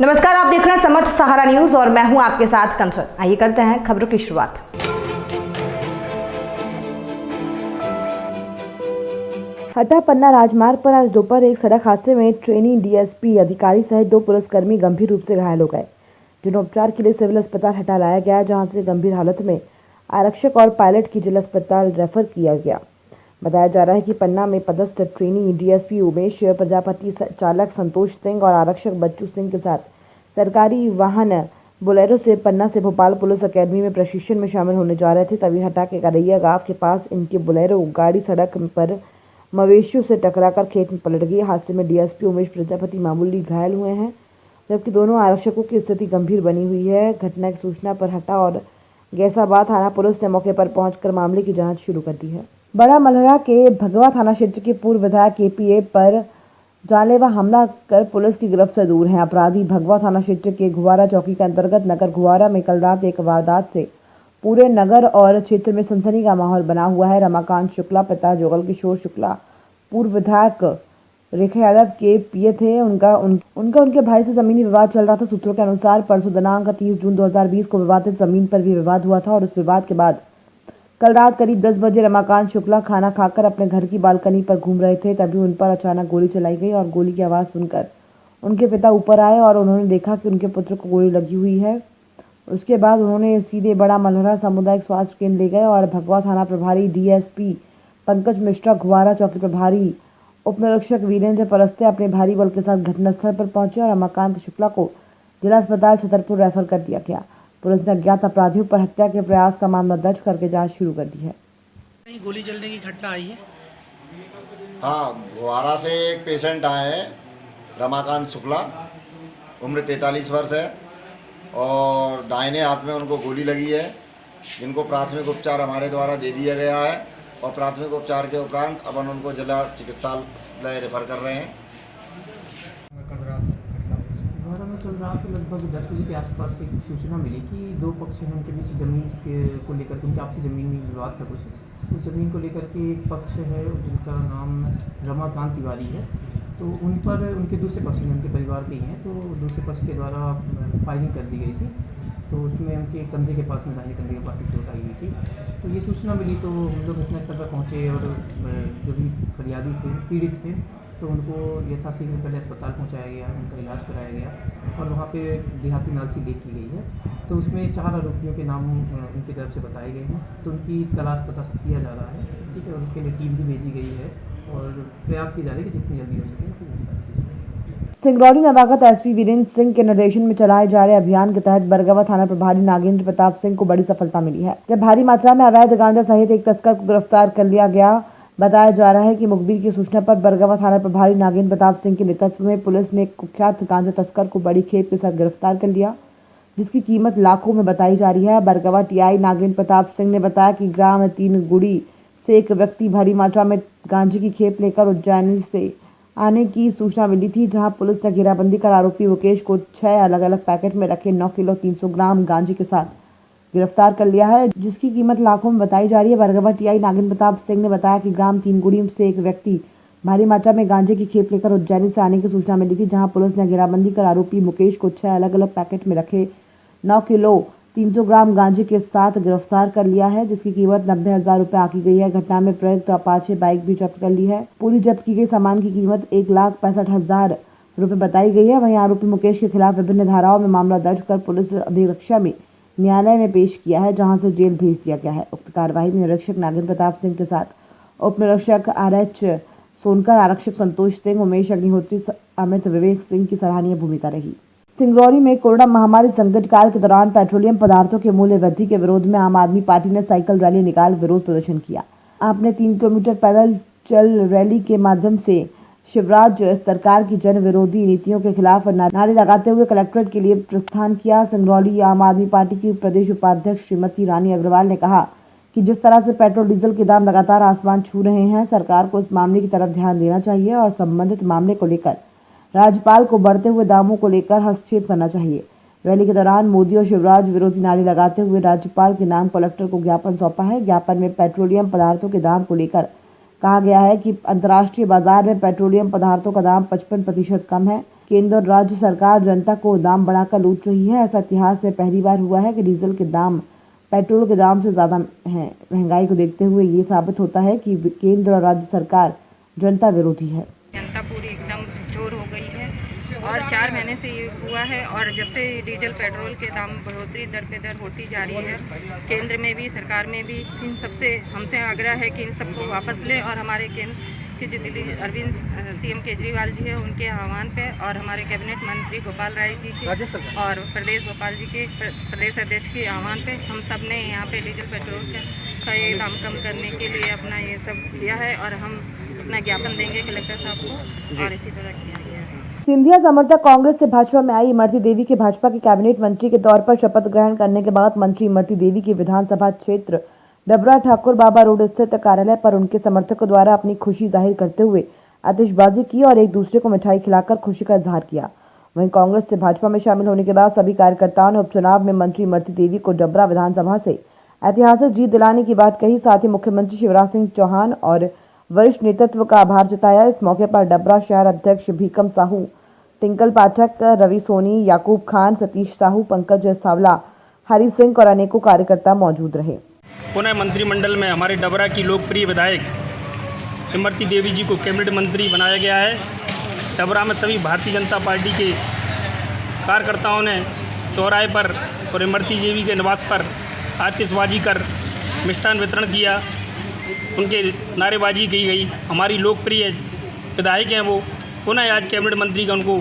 नमस्कार, आप देख रहे हैं समर्थ सहारा न्यूज और मैं हूं आपके साथ कंचन। आइए करते हैं खबरों की शुरुआत। हटा पन्ना राजमार्ग पर आज दोपहर एक सड़क हादसे में ट्रेनी डीएसपी अधिकारी सहित 2 पुलिसकर्मी गंभीर रूप से घायल हो गए, जिन्हें उपचार के लिए सिविल अस्पताल हटा लाया गया, जहां से गंभीर हालत में आरक्षक और पायलट की जिला अस्पताल रेफर किया गया। बताया जा रहा है कि पन्ना में पदस्थ ट्रेनी डीएसपी उमेश प्रजापति, चालक संतोष सिंह और आरक्षक बच्चू सिंह के साथ सरकारी वाहन बोलेरो से पन्ना से भोपाल पुलिस अकेडमी में प्रशिक्षण में शामिल होने जा रहे थे। तभी हटा के करैया गांव के पास इनकी बोलेरो गाड़ी सड़क पर मवेशियों से टकराकर खेत में पलट गई। हादसे में डीएसपी उमेश प्रजापति मामूली घायल हुए हैं, जबकि दोनों आरक्षकों की स्थिति गंभीर बनी हुई है। घटना की सूचना पर हटा और गैसाबाद थाना पुलिस ने मौके पर पहुंचकर मामले की जांच शुरू कर दी है। बड़ा मलहरा के भगवा थाना क्षेत्र के पूर्व विधायक केपीए पर जानलेवा हमला कर पुलिस की गिरफ्त से दूर हैं। अपराधी भगवा थाना क्षेत्र के घुवारा चौकी के अंतर्गत नगर घुवारा में कल रात एक वारदात से पूरे नगर और क्षेत्र में सनसनी का माहौल बना हुआ है। रमाकांत शुक्ला पिता जोगल किशोर शुक्ला पूर्व विधायक रेखा यादव के पीए थे। उनके भाई से जमीनी विवाद चल रहा था। सूत्रों के अनुसार परसों दिनांक 30 जून 2020 को विवादित जमीन पर भी विवाद हुआ था और उस विवाद के बाद कल रात करीब 10 बजे रमाकांत शुक्ला खाना खाकर अपने घर की बालकनी पर घूम रहे थे। तभी उन पर अचानक गोली चलाई गई और गोली की आवाज़ सुनकर उनके पिता ऊपर आए और उन्होंने देखा कि उनके पुत्र को गोली लगी हुई है। उसके बाद उन्होंने सीधे बड़ा मलहरा सामुदायिक स्वास्थ्य केंद्र ले गए और भगवा थाना प्रभारी डीएसपी पंकज मिश्रा, घुवारा चौकी प्रभारी उप निरीक्षक वीरेंद्र परस्ते अपने भारी बल के साथ घटनास्थल पर पहुंचे और रमाकांत शुक्ला को जिला अस्पताल छतरपुर रेफर कर दिया गया। पुलिस ने अज्ञात अपराधियों पर हत्या के प्रयास का मामला दर्ज करके जांच शुरू कर दी है। गोली चलने की घटना आई है। हाँ, घुवारा से एक पेशेंट आए हैं, रमाकांत शुक्ला, उम्र 43 वर्ष है और दाहिने हाथ में उनको गोली लगी है, जिनको प्राथमिक उपचार हमारे द्वारा दे दिया गया है और प्राथमिक उपचार के उपरांत अपन उनको जिला चिकित्सालय रेफर कर रहे हैं। कल रात लगभग 10 बजे के आसपास एक सूचना मिली कि 2 पक्ष हैं, उनके बीच ज़मीन को लेकर के उनके आपसी ज़मीन में विवाद था कुछ। उस ज़मीन को लेकर के एक पक्ष है जिनका नाम रमाकांत तिवारी है, तो उन पर उनके दूसरे पक्ष में उनके परिवार के ही हैं, तो दूसरे पक्ष के द्वारा फायरिंग कर दी गई थी। तो उसमें उनके कंधे के पास में, दाहिने कंधे के पास में चोट आई हुई थी। तो ये सूचना मिली तो हम लोग घटनास्थल पर पहुँचे और जो भी फरियादी थे, पीड़ित थे, तो उनको यथाशीघ्र पहले अस्पताल पहुंचाया गया, उनका इलाज कराया गया और वहाँ पे देहाती नालसी लेक की गई है। तो उसमें 4 आरोपियों के नाम उनकी तरफ से बताए गए हैं, तो उनकी तलाश पता किया जा रहा है, ठीक है, और उसके लिए टीम भी भेजी गई है और प्रयास की जा रही है कि जितनी जल्दी हो सके उनको गिरफ्तार किया जाए। सिंगरौली नवागत एसपी वीरेंद्र सिंह के निर्देशन में चलाए जा रहे अभियान के तहत बरगवा थाना प्रभारी नागेंद्र प्रताप सिंह को बड़ी सफलता मिली है, जब भारी मात्रा में अवैध गांजा सहित एक तस्कर को गिरफ्तार कर लिया गया। बताया जा रहा है कि मुखबिर की सूचना पर बरगवा थाना प्रभारी नागेंद्र प्रताप सिंह के नेतृत्व में पुलिस ने एक कुख्यात गांजा तस्कर को बड़ी खेप के साथ गिरफ्तार कर लिया, जिसकी कीमत लाखों में बताई जा रही है। बरगवा टीआई नागेंद्र प्रताप सिंह ने बताया कि ग्राम 3 गुड़ी से एक व्यक्ति भारी मात्रा में गांजे की खेप लेकर उज्जैन से आने की सूचना मिली थी, जहां पुलिस ने घेराबंदी कर आरोपी मुकेश को 6 अलग अलग पैकेट में रखे 9 किलो 300 ग्राम गांजे के साथ गिरफ्तार कर लिया है, जिसकी कीमत लाखों में बताई जा रही है। बरगवा टीआई नागेंद्र प्रताप सिंह ने बताया कि ग्राम 3 गुड़ी से एक व्यक्ति भारी मात्रा में गांजे की खेप लेकर उज्जैन से आने की सूचना मिली थी, जहां पुलिस ने घेराबंदी कर आरोपी मुकेश को 6 अलग अलग पैकेट में रखे 9 किलो 300 ग्राम गांजे के साथ गिरफ्तार कर लिया है, जिसकी कीमत 90,000 रुपए आकी गई है। घटना में प्रयुक्त अपाचे बाइक भी जब्त कर ली है। पूरी जब्त की गई सामान की कीमत 1,65,000 रुपए बताई गई है। वहीं आरोपी मुकेश के खिलाफ विभिन्न धाराओं में मामला दर्ज कर पुलिस अभिरक्षा में न्यायालय में पेश किया है, जहां से जेल भेज दिया गया है। उक्त कार्रवाई में निरीक्षक नागेंद्र प्रताप सिंह के साथ उप निरीक्षक RH सोनकर, आरक्षक संतोष सिंह, उमेश अग्निहोत्री, अमित विवेक सिंह की सराहनीय भूमिका रही। सिंगरौली में कोरोना महामारी संकट काल के दौरान पेट्रोलियम पदार्थों के मूल्य वृद्धि के विरोध में आम आदमी पार्टी ने साइकिल रैली निकाल विरोध प्रदर्शन किया। आपने 3 किलोमीटर पैदल चल रैली के माध्यम से शिवराज सरकार की जन विरोधी नीतियों के खिलाफ नारे लगाते हुए कलेक्ट्रेट के लिए प्रस्थान किया। सिंगरौली आम आदमी पार्टी की प्रदेश उपाध्यक्ष श्रीमती रानी अग्रवाल ने कहा कि जिस तरह से पेट्रोल डीजल के दाम लगातार आसमान छू रहे हैं, सरकार को इस मामले की तरफ ध्यान देना चाहिए और संबंधित मामले को लेकर राज्यपाल को बढ़ते हुए दामों को लेकर हस्तक्षेप करना चाहिए। रैली के दौरान मोदी और शिवराज विरोधी नारे लगाते हुए राज्यपाल के नाम कलेक्टर को ज्ञापन सौंपा है। ज्ञापन में पेट्रोलियम पदार्थों के दाम को लेकर कहा गया है कि अंतर्राष्ट्रीय बाजार में पेट्रोलियम पदार्थों का दाम 55% कम है, केंद्र और राज्य सरकार जनता को दाम बढ़ाकर लूट रही है। ऐसा इतिहास में पहली बार हुआ है कि डीजल के दाम पेट्रोल के दाम से ज़्यादा हैं। महंगाई को देखते हुए ये साबित होता है कि केंद्र और राज्य सरकार जनता विरोधी है। जनता पूरी एकदम चोर हो गई है और 4 महीने से ये हुआ है। और जब से डीजल पेट्रोल के दाम बढ़ोतरी दर पे दर होती जा रही है, केंद्र में भी सरकार में भी इन सबसे हमसे आग्रह है कि इन सबको वापस लें और हमारे केंद्र के जो दिल्ली अरविंद सीएम केजरीवाल जी है उनके आह्वान पे और हमारे कैबिनेट मंत्री गोपाल राय जी के और प्रदेश गोपाल जी के प्रदेश अध्यक्ष के आह्वान पे हम सब ने यहाँ पे डीजल पेट्रोल का ये दाम कम करने के लिए अपना ये सब किया है और हम अपना ज्ञापन देंगे कलेक्टर साहब को और इसी तरह किया गया है। सिंधिया समर्थक कांग्रेस से भाजपा में आई इमरती देवी के भाजपा के कैबिनेट मंत्री के तौर पर शपथ ग्रहण करने के बाद मंत्री इमरती देवी की विधानसभा क्षेत्र डबरा ठाकुर बाबा रोड स्थित कार्यालय पर उनके समर्थकों द्वारा अपनी खुशी जाहिर करते हुए आतिशबाजी की और एक दूसरे को मिठाई खिलाकर खुशी का इजहार किया। वहीं कांग्रेस से भाजपा में शामिल होने के बाद सभी कार्यकर्ताओं ने उपचुनाव में मंत्री इमरती देवी को डबरा विधानसभा से ऐतिहासिक जीत दिलाने की बात कही। साथ ही मुख्यमंत्री शिवराज सिंह चौहान और वरिष्ठ नेतृत्व का आभार जताया। इस मौके पर डबरा शहर अध्यक्ष भीकम साहू, टिंकल पाठक, रवि सोनी, याकूब खान, सतीश साहू, पंकज सावला, हरि सिंह और अनेकों कार्यकर्ता मौजूद रहे। पुनः मंत्रिमंडल में हमारे डबरा की लोकप्रिय विधायक इमरती देवी जी को कैबिनेट मंत्री बनाया गया है। डबरा में सभी भारतीय जनता पार्टी के कार्यकर्ताओं ने चौराहे पर और इमरती देवी के निवास पर आतिशबाजी कर मिष्ठान वितरण किया, उनके नारेबाजी की गई। हमारी लोकप्रिय विधायक हैं वो, पुनः आज कैबिनेट मंत्री का उनको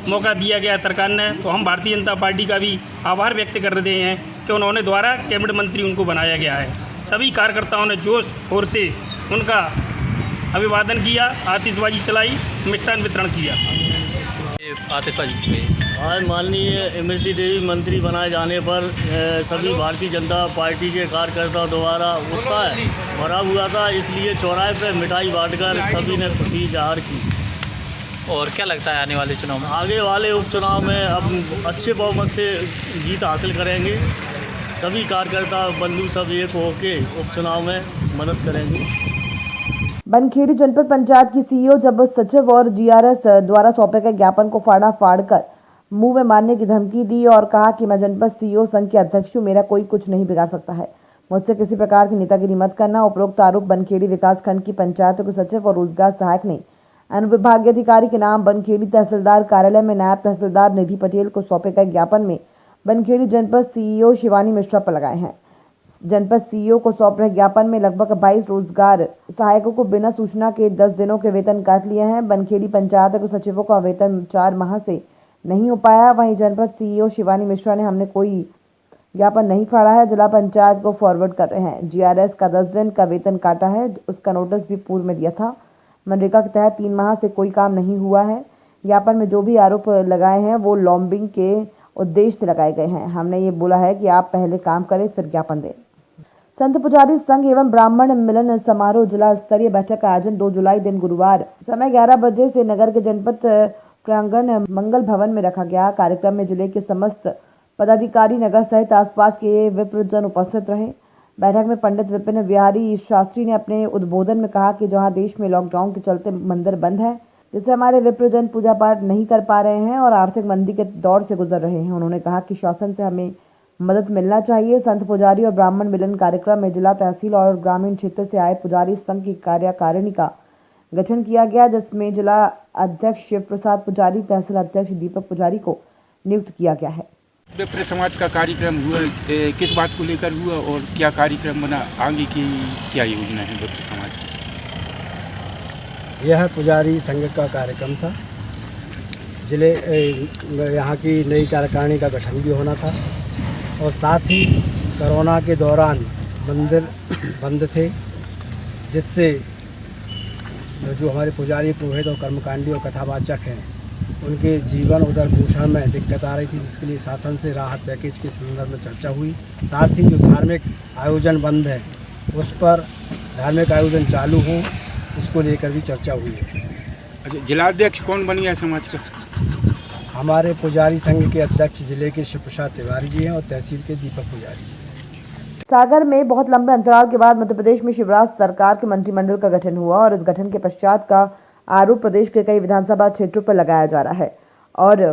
मौका दिया गया सरकार ने, तो हम भारतीय जनता पार्टी का भी आभार व्यक्त कर रहे हैं कि उन्होंने द्वारा कैबिनेट मंत्री उनको बनाया गया है। सभी कार्यकर्ताओं ने जोश और से उनका अभिवादन किया, आतिशबाजी चलाई, मिष्ठान वितरण किया। आतिशबाजी की गई। आज माननीय इमरती देवी मंत्री बनाए जाने पर सभी भारतीय जनता पार्टी के कार्यकर्ताओं द्वारा उत्साह भरा हुआ था, इसलिए चौराहे पर मिठाई बांटकर सभी ने खुशी जाहिर की। और क्या लगता है आने वाले चुनाव में? आगे वाले उपचुनाव में अब अच्छे बहुमत से जीत हासिल करेंगे। सभी कार्यकर्ता बंधु सब एक होके उपचुनाव में मदद करेंगे। बनखेड़ी जनपद पंचायत की सीईओ जब सचिव और जीआरएस द्वारा सौंपे गए ज्ञापन को फाड़कर मुंह में मारने की धमकी दी और कहा कि मैं जनपद सीईओ संघ के अध्यक्ष हूं, मेरा कोई कुछ नहीं बिगाड़ सकता है, मुझसे किसी प्रकार की नेतागिरी मत करना। उपरोक्त आरोप बनखेड़ी विकास खंड की पंचायतों के सचिव और रोजगार सहायक ने अनुविभागीय अधिकारी के नाम बनखेड़ी तहसीलदार कार्यालय में नायब तहसीलदार निधि पटेल को सौंपे गए ज्ञापन में बनखेड़ी जनपद सीईओ शिवानी मिश्रा पर लगाए हैं। जनपद सीईओ को सौंप रहे ज्ञापन में लगभग 22 रोजगार सहायकों को बिना सूचना के 10 दिनों के वेतन काट लिए हैं। बनखेड़ी पंचायत के सचिवों का वेतन 4 माह से नहीं हो पाया। वहीं जनपद सीईओ शिवानी मिश्रा ने हमने कोई ज्ञापन नहीं फाड़ा है, जिला पंचायत को फॉरवर्ड कर रहे हैं। जीआरएस का 10 दिन का वेतन काटा है, उसका नोटिस भी पूर्व में दिया था। मनरेगा के तहत 3 माह से कोई काम नहीं हुआ है। ज्ञापन में जो भी आरोप लगाए हैं वो लॉबिंग के उद्देश्य से लगाए गए हैं। हमने ये बोला है कि आप पहले काम करें फिर ज्ञापन दें। संत पुजारी संघ एवं ब्राह्मण मिलन समारोह जिला स्तरीय बैठक का आयोजन 2 जुलाई दिन गुरुवार समय 11 बजे से नगर के जनपद प्रांगण मंगल भवन में रखा गया। कार्यक्रम में जिले के समस्त पदाधिकारी नगर सहित आसपास के विप्रजन उपस्थित रहे। बैठक में पंडित विपिन बिहारी शास्त्री ने अपने उद्बोधन में कहा कि जहां देश में लॉकडाउन के चलते मंदिर बंद है, जिससे हमारे विप्रजन पूजा पाठ नहीं कर पा रहे हैं और आर्थिक मंदी के दौर से गुजर रहे हैं। उन्होंने कहा कि शासन से हमें मदद मिलना चाहिए। संत पुजारी और ब्राह्मण मिलन कार्यक्रम में जिला, तहसील और ग्रामीण क्षेत्र से आए पुजारी संघ की कार्यकारिणी का गठन किया गया, जिसमें जिला अध्यक्ष शिव प्रसाद पुजारी, तहसील अध्यक्ष दीपक पुजारी को नियुक्त किया गया है। विप्र समाज का कार्यक्रम हुआ, किस बात को लेकर हुआ और क्या कार्यक्रम बना, आगे की क्या योजना है विप्र समाज की? यह पुजारी संघ का कार्यक्रम था। जिले यहाँ की नई कार्यकारिणी का गठन भी होना था और साथ ही कोरोना के दौरान मंदिर बंद थे, जिससे जो हमारे पुजारी, पुरोहित और कर्मकांडी और कथावाचक हैं उनके जीवन उदर पोषण में दिक्कत आ रही थी, जिसके लिए शासन से राहत पैकेज के संदर्भ में चर्चा हुई। साथ ही जो धार्मिक आयोजन बंद है उस पर धार्मिक आयोजन चालू हों, उसको लेकर भी चर्चा हुई है। अच्छा, जिलाध्यक्ष कौन बन गया समाज का? हमारे पुजारी संघ के अध्यक्ष जिले के शिव प्रसाद तिवारी जी हैं और तहसील के दीपक पुजारी जी हैं। सागर में बहुत लंबे अंतराल के बाद मध्य प्रदेश में शिवराज सरकार के मंत्रिमंडल का गठन हुआ और इस गठन के पश्चात का आरोप प्रदेश के कई विधानसभा क्षेत्रों पर लगाया जा रहा है। और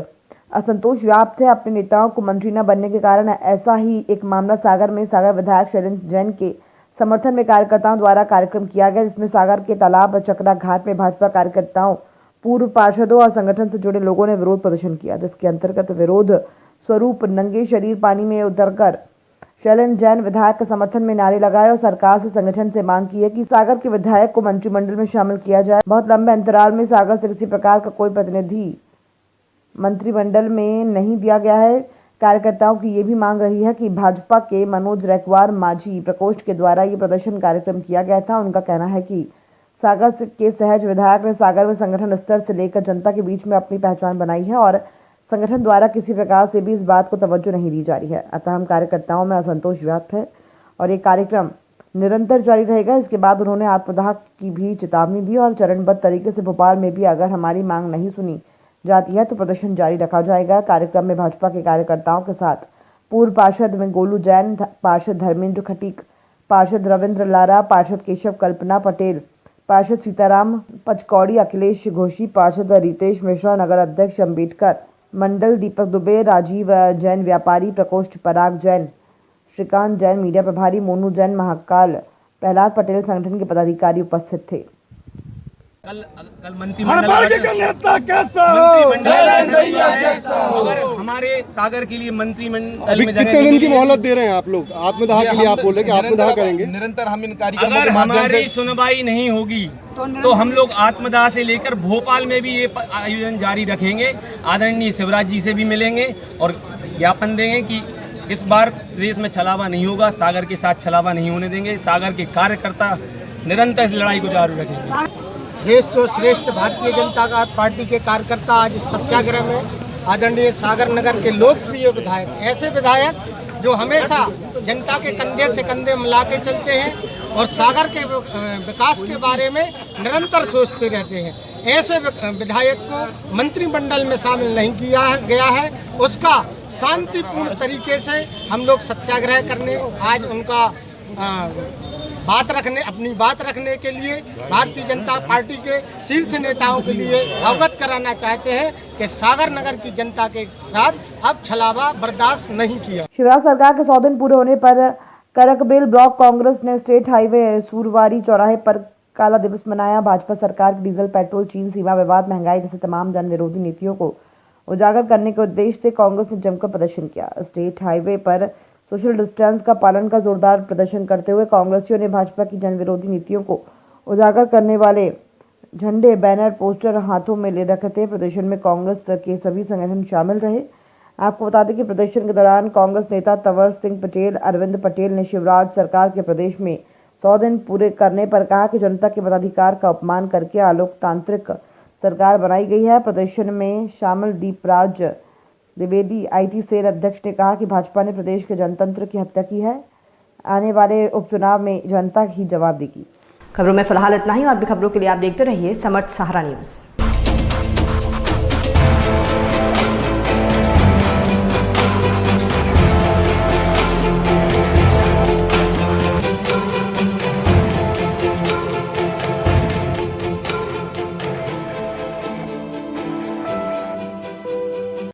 असंतोष व्याप्त है। अपने नेताओं को मंत्री न बनने के कारण ऐसा ही एक मामला सागर में सागर विधायक शैलेंद्र जैन के समर्थन में कार्यकर्ताओं द्वारा कार्यक्रम किया गया, जिसमें सागर के तालाब चकरा घाट में भाजपा कार्यकर्ताओं, पूर्व पार्षदों और संगठन से जुड़े लोगों ने विरोध प्रदर्शन किया, जिसके अंतर्गत विरोध स्वरूप नंगे शरीर पानी में उतरकर शैलेंद्र जैन विधायक के समर्थन में नारे लगाए और सरकार से संगठन से मांग की है कि सागर के विधायक को मंत्रिमंडल में शामिल किया जाए। बहुत लंबे अंतराल में सागर से किसी प्रकार का कोई प्रतिनिधि मंत्रिमंडल में नहीं दिया गया है। कार्यकर्ताओं की ये भी मांग रही है कि भाजपा के मनोज रैकवार माझी प्रकोष्ठ के द्वारा ये प्रदर्शन कार्यक्रम किया गया था। उनका कहना है कि सागर के सहज विधायक ने सागर में संगठन स्तर से लेकर जनता के बीच में अपनी पहचान बनाई है और संगठन द्वारा किसी प्रकार से भी इस बात को तवज्जो नहीं दी जा रही है। अतः हम कार्यकर्ताओं में असंतोष व्याप्त है और ये कार्यक्रम निरंतर जारी रहेगा। इसके बाद उन्होंने आत्मदाह की भी चेतावनी दी और चरणबद्ध तरीके से भोपाल में भी अगर हमारी मांग नहीं सुनी जाती है तो प्रदर्शन जारी रखा जाएगा। कार्यक्रम में भाजपा के कार्यकर्ताओं के साथ पूर्व पार्षद में गोलू जैन, पार्षद धर्मेंद्र खटीक, पार्षद रविंद्र लारा, पार्षद केशव कल्पना पटेल, पार्षद सीताराम पचकौड़ी, अखिलेश घोषी, पार्षद रितेश मिश्रा, नगर अध्यक्ष अम्बेडकर मंडल दीपक दुबे, राजीव जैन व्यापारी प्रकोष्ठ, पराग जैन, श्रीकांत जैन मीडिया प्रभारी, मोनू जैन महाकाल, प्रहलाद पटेल संगठन के पदाधिकारी उपस्थित थे। कल मंत्रिमंडल के नेता कैसा हो, अगर हमारे सागर के लिए मंत्रिमंडल में कितने दिन की मोहलत दे रहे हैं आप लोग आत्मदाह के लिए? आप बोले कि आत्मदाह करेंगे। निरंतर हम इन कार्यक्रमों अगर हमारी सुनवाई नहीं होगी तो हम लोग आत्मदाह से लेकर भोपाल में भी ये आयोजन जारी रखेंगे। आदरणीय शिवराज जी से भी मिलेंगे और ज्ञापन देंगे कि इस बार देश में छलावा नहीं होगा, सागर के साथ छलावा नहीं होने देंगे। सागर के कार्यकर्ता निरंतर इस लड़ाई को जारी रखेंगे। श्रेष्ठ और श्रेष्ठ भारतीय जनता पार्टी के कार्यकर्ता आज इस सत्याग्रह में आदरणीय सागर नगर के लोकप्रिय विधायक, ऐसे विधायक जो हमेशा जनता के कंधे से कंधे मिला के चलते हैं और सागर के विकास के बारे में निरंतर सोचते रहते हैं, ऐसे विधायक को मंत्रिमंडल में शामिल नहीं किया गया है। उसका शांतिपूर्ण तरीके से हम लोग सत्याग्रह करने आज उनका अपनी बात रखने के लिए भारतीय जनता पार्टी के शीर्ष नेताओं के लिए अवगत कराना चाहते हैं कि सागर नगर की जनता के साथ अब छलावा बर्दाश्त नहीं किया। शिवराज सरकार के 100 दिन पूरे होने पर करकबेल ब्लॉक कांग्रेस ने स्टेट हाईवे सूरवारी चौराहे पर काला दिवस मनाया। भाजपा सरकार की डीजल, पेट्रोल, चीन सीमा विवाद, महंगाई जैसे तमाम जन विरोधी नीतियों को उजागर करने के उद्देश्य से कांग्रेस ने जमकर प्रदर्शन किया। स्टेट हाईवे पर सोशल डिस्टेंस का पालन का जोरदार प्रदर्शन करते हुए कांग्रेसियों ने भाजपा की जन विरोधी नीतियों को उजागर करने वाले झंडे, बैनर, पोस्टर हाथों में ले रखे थे। प्रदर्शन में कांग्रेस के सभी संगठन शामिल रहे। आपको बता दें कि प्रदर्शन के दौरान कांग्रेस नेता तंवर सिंह पटेल, अरविंद पटेल ने शिवराज सरकार के प्रदेश में 100 दिन पूरे करने पर कहा कि जनता के मताधिकार का अपमान करके अलोकतांत्रिक सरकार बनाई गई है। प्रदर्शन में शामिल दीपराज द्विवेदी, आईटी सेल अध्यक्ष, ने कहा कि भाजपा ने प्रदेश के जनतंत्र की हत्या की है। आने वाले उपचुनाव में जनता ही जवाब देगी। खबरों में फिलहाल इतना ही और भी खबरों के लिए आप देखते रहिए समर्थ सहारा न्यूज़।